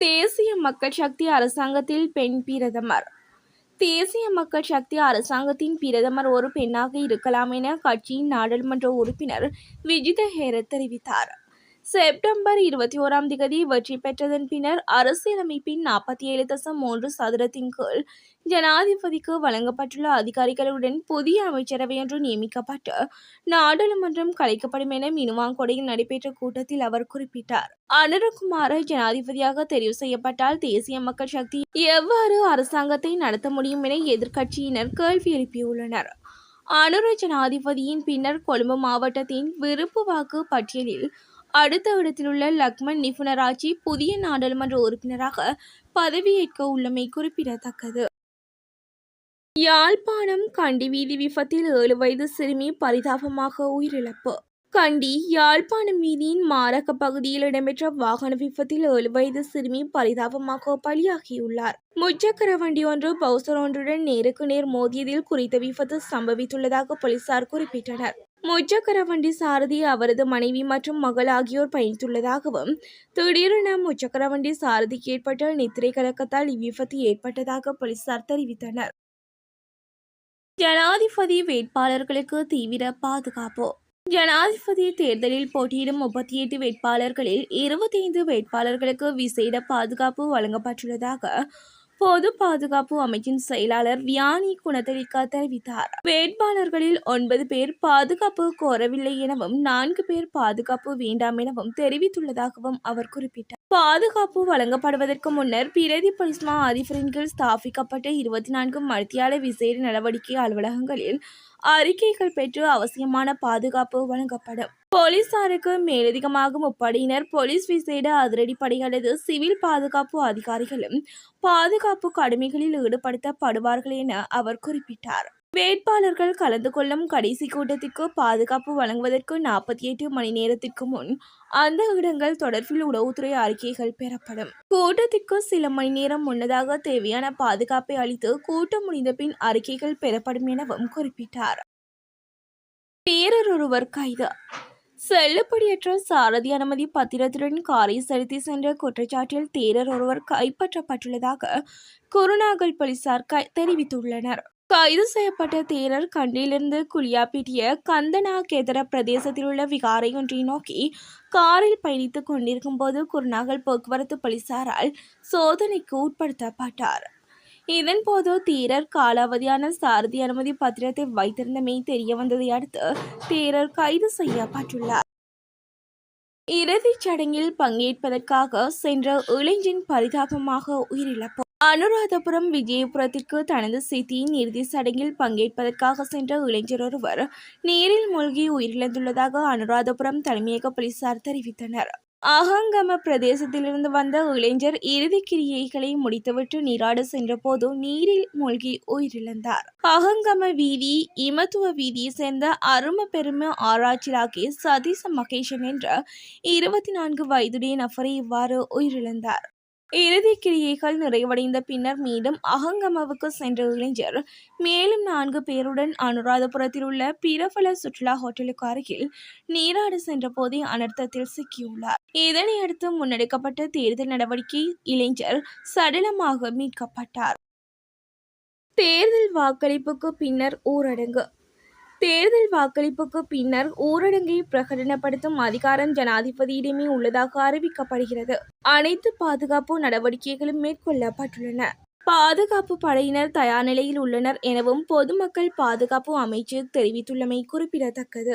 தேசிய மக்கள் சக்தி அரசாங்கத்தில் பெண் பிரதமர். தேசிய மக்கள் சக்தி அரசாங்கத்தின் பிரதமர் ஒரு பெண்ணாக இருக்கலாம் என கட்சியின் நாடாளுமன்ற உறுப்பினர் விஜித ஹேரத் தெரிவித்தார். செப்டம்பர் 21 வெற்றி பெற்றதன் பின்னர் அரசியலமைப்பின் 47.3 சதுரத்தின் கீழ் ஜனாதிபதிக்கு வழங்கப்பட்டுள்ள அதிகாரிகளுடன் புதிய அமைச்சரவை ஒன்று நியமிக்கப்பட்டு நாடாளுமன்றம் கலைக்கப்படும் என மினுவாங்கொடையில் நடைபெற்ற கூட்டத்தில் அவர் குறிப்பிட்டார். அனுரகுமார ஜனாதிபதியாக தெரிவு செய்யப்பட்டால் தேசிய மக்கள் சக்தி எவ்வாறு அரசாங்கத்தை நடத்த முடியும் என எதிர்க்கட்சியினர் கேள்வி எழுப்பியுள்ளனர். அனுர ஜனாதிபதியின் பின்னர் கொழும்பு மாவட்டத்தின் விருப்பு வாக்கு பட்டியலில் அடுத்த இடத்திலுள்ள லக்மன் நிபுணராட்சி புதிய நாடாளுமன்ற உறுப்பினராக பதவியேற்க உள்ளமை குறிப்பிடத்தக்கது. யாழ்ப்பாணம் கண்டி வீதி விபத்தில் 7 வயது சிறுமி பரிதாபமாக உயிரிழப்பு. கண்டி யாழ்ப்பாணம் வீதியின் மாரக பகுதியில் இடம்பெற்ற வாகன விபத்தில் 7 வயது சிறுமி பரிதாபமாக பலியாகியுள்ளார். முச்சக்கர வண்டி ஒன்று பவுசர் ஒன்றுடன் நேருக்கு நேர் மோதியதில் குறித்த விபத்து சம்பவித்துள்ளதாக போலீசார் குறிப்பிட்டனர். முச்சக்கர வண்டி சாரதி அவரது மனைவி மற்றும் மகள் ஆகியோர் பயணித்துள்ளதாகவும் திடீரென முச்சக்கர வண்டி சாரதிக்கு ஏற்பட்ட நித்திரை கலக்கத்தால் இவ்விபத்து ஏற்பட்டதாக போலீசார் தெரிவித்தனர். ஜனாதிபதி வேட்பாளர்களுக்கு தீவிர பாதுகாப்பு. ஜனாதிபதி தேர்தலில் போட்டியிடும் 38 வேட்பாளர்களில் 25 வேட்பாளர்களுக்கு விசேட பாதுகாப்பு வழங்கப்பட்டுள்ளதாக பொது பாதுகாப்பு அமைச்சின் செயலாளர் வியானி குணத்தலிக்கா தெரிவித்தார். வேட்பாளர்களில் 9 பேர் பாதுகாப்பு கோரவில்லை எனவும் 4 பேர் பாதுகாப்பு வேண்டாம் எனவும் தெரிவித்துள்ளதாகவும் அவர் குறிப்பிட்டார். பாதுகாப்பு வழங்கப்படுவதற்கு முன்னர் பிரதி பொலிஸ்மா அதிபரின் கீழ் ஸ்தாபிக்கப்பட்ட 24 மணித்தியால விசேட நடவடிக்கை அலுவலகங்களில் அறிக்கைகள் பெற்று அவசியமான பாதுகாப்பு வழங்கப்படும். போலீசாருக்கு மேலதிகமாக முப்படையினர், போலீஸ் விசேட அதிரடிப்படை அல்லது சிவில் பாதுகாப்பு அதிகாரிகளும் பாதுகாப்பு கடமைகளில் ஈடுபடுத்தப்படுவார்கள் என அவர் குறிப்பிட்டார். வேட்பாளர்கள் கலந்து கொள்ளும் கடைசி கூட்டத்திற்கு பாதுகாப்பு வழங்குவதற்கு 48 மணி நேரத்திற்கு முன் அந்த இடங்கள் தொடர்பில் உளவுத்துறை அறிக்கைகள் பெறப்படும். கூட்டத்திற்கு சில மணி நேரம் முன்னதாக தேவையான பாதுகாப்பை அளித்து கூட்டம் முடிந்த பின் அறிக்கைகள் பெறப்படும் எனவும் குறிப்பிட்டார். தேரர் ஒருவர் கைது. செல்லுபடியற்ற சாரதி அனுமதி பத்திரத்துடன் காரை செலுத்தி சென்ற குற்றச்சாட்டில் தேரர் ஒருவர் கைப்பற்றப்பட்டுள்ளதாக குருநாகல் போலீசார் தெரிவித்துள்ளனர். கைது செய்யப்பட்ட தேரர் கண்டியிலிருந்து குளியாப்பிட்டிய கந்தனாகேதர பிரதேசத்தில் உள்ள விகாரை ஒன்றை நோக்கி காரில் பயணித்துக் கொண்டிருக்கும் போது குருநாகல் போக்குவரத்து போலீசாரால் சோதனைக்கு உட்படுத்தப்பட்டார். இதன்போது தேரர் காலாவதியான சாரதி அனுமதி பத்திரத்தை வைத்திருந்தமை தெரியவந்ததை அடுத்து தேரர் கைது செய்யப்பட்டுள்ளார். இறுதிச் சடங்கில் பங்கேற்பதற்காக சென்ற இளைஞன் பரிதாபமாக உயிரிழப்பு. அனுராதபுரம் விஜயபுரத்திற்கு தனது சித்தியின் இறுதிச் சடங்கில் பங்கேற்பதற்காக சென்ற இளைஞர் ஒருவர் நீரில் மூழ்கி உயிரிழந்துள்ளதாக அனுராதபுரம் தலைமையக போலீசார் தெரிவித்தனர். அகங்கம பிரதேசத்திலிருந்து வந்த இளைஞர் இறுதி கிரியைகளை முடித்துவிட்டு நீராட சென்றபோது நீரில் மூழ்கி உயிரிழந்தார். அகங்கம வீதி இமத்துவ வீதியை சேர்ந்த அரும பெரும ஆராய்ச்சியாளர் சதீச மகேஷன் என்ற 24 வயதுடைய நபரை இவ்வாறு உயிரிழந்தார். இறுதி கிரியைகள் நிறைவடைந்த பின்னர் மீண்டும் அகங்கமவுக்கு சென்ற இளைஞர் மேலும் 4 பேருடன் அனுராதபுரத்தில் உள்ள பிரபல சுற்றுலா ஹோட்டலுக்கு அருகில் நீராட சென்ற போதே அனர்த்தத்தில் சிக்கியுள்ளார். இதனையடுத்து முன்னெடுக்கப்பட்ட தேடுதல் நடவடிக்கை இளைஞர் சடலமாக மீட்கப்பட்டார். தேர்தல் வாக்களிப்புக்கு பின்னர் ஊரடங்கு. தேர்தல் வாக்களிப்புக்கு பின்னர் ஊரடங்கை பிரகடனப்படுத்தும் அதிகாரம் ஜனாதிபதியிடமே உள்ளதாக அறிவிக்கப்படுகிறது. அனைத்து பாதுகாப்பு நடவடிக்கைகளும் மேற்கொள்ளப்பட்டுள்ளன. பாதுகாப்பு படையினர் தயார் நிலையில் உள்ளனர் எனவும் பொதுமக்கள் பாதுகாப்பு அமைச்சு தெரிவித்துள்ளமை குறிப்பிடத்தக்கது.